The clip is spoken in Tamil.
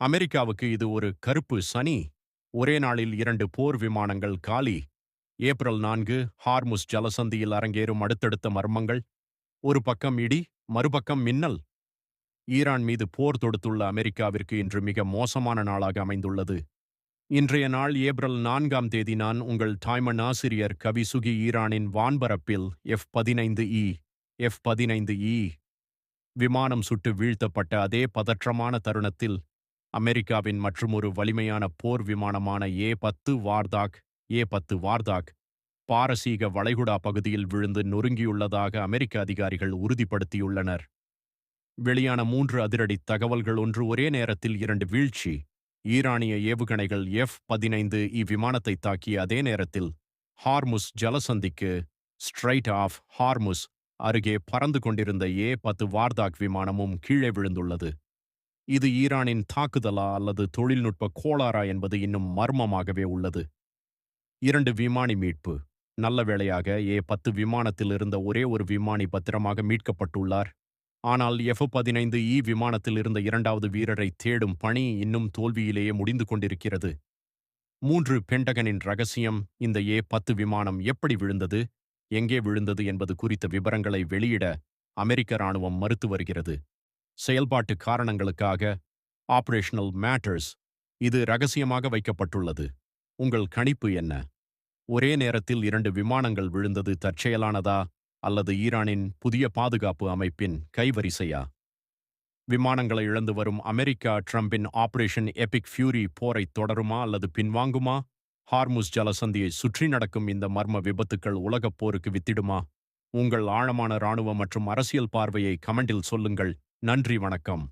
அமெரிக்காவுக்கு இது ஒரு கருப்பு சனி. ஒரே நாளில் 2 போர் விமானங்கள் காலி. ஏப்ரல் 4 ஹார்முஸ் ஜலசந்தியில் அரங்கேறும் அடுத்தடுத்த மர்மங்கள். ஒரு பக்கம் இடி, மறுபக்கம் மின்னல். ஈரான் மீது போர் தொடுத்துள்ள அமெரிக்காவிற்கு இன்று மிக மோசமான நாளாக அமைந்துள்ளது. இன்றைய நாள் ஏப்ரல் 4ஆம் தேதி நான் உங்கள் தாய்மண் ஆசிரியர் கவிசுகி. ஈரானின் வான்பரப்பில் F-15E விமானம் சுட்டு வீழ்த்தப்பட்ட அதே பதற்றமான தருணத்தில் அமெரிக்காவின் மற்றுமொரு வலிமையான போர் விமானமான ஏ-10 வார்தாக் பாரசீக வளைகுடா பகுதியில் விழுந்து நொறுங்கியுள்ளதாக அமெரிக்க அதிகாரிகள் உறுதிப்படுத்தியுள்ளனர். வெளியான 3 அதிரடி தகவல்கள். ஒன்று, ஒரே நேரத்தில் 2 வீழ்ச்சி. ஈரானிய ஏவுகணைகள் F-15E விமானத்தை தாக்கிய அதே நேரத்தில் ஹார்முஸ் ஜலசந்திக்கு ஸ்ட்ரைட் ஆஃப் ஹார்முஸ் அருகே பறந்து கொண்டிருந்த ஏ-10 வார்தாக் விமானமும் கீழே விழுந்துள்ளது. இது ஈரானின் தாக்குதலா அல்லது தொழில்நுட்ப கோளாறா என்பது இன்னும் மர்மமாகவே உள்ளது. 2 விமானி மீட்பு. நல்ல வேளையாக ஏ-10 விமானத்தில் இருந்த ஒரே ஒரு விமானி பத்திரமாக மீட்கப்பட்டுள்ளார். ஆனால் F-15E விமானத்தில் இருந்த 2வது வீரரை தேடும் பணி இன்னும் தோல்வியிலேயே முடிந்து கொண்டிருக்கிறது. 3 பென்டகனின் ரகசியம். இந்த ஏ-10 விமானம் எப்படி விழுந்தது, எங்கே விழுந்தது என்பது குறித்த விவரங்களை வெளியிட அமெரிக்க ராணுவம் மறுத்து வருகிறது. செயல்பாட்டு காரணங்களுக்காக ஆபரேஷனல் மேட்டர்ஸ் இது ரகசியமாக வைக்கப்பட்டுள்ளது. உங்கள் கணிப்பு என்ன? ஒரே நேரத்தில் 2 விமானங்கள் விழுந்தது தற்செயலானதா அல்லது ஈரானின் புதிய பாதுகாப்பு அமைப்பின் கைவரிசையா? விமானங்களை இழந்து வரும் அமெரிக்கா ட்ரம்பின் ஆபரேஷன் எபிக் ஃபியூரி போரை தொடருமா அல்லது பின்வாங்குமா? ஹார்முஸ் ஜலசந்தியை சுற்றி நடக்கும் இந்த மர்ம விபத்துக்கள் உலகப் போருக்கு வித்திடுமா? உங்கள் ஆழமான இராணுவ மற்றும் அரசியல் பார்வையை கமெண்டில் சொல்லுங்கள். நன்றி, வணக்கம்.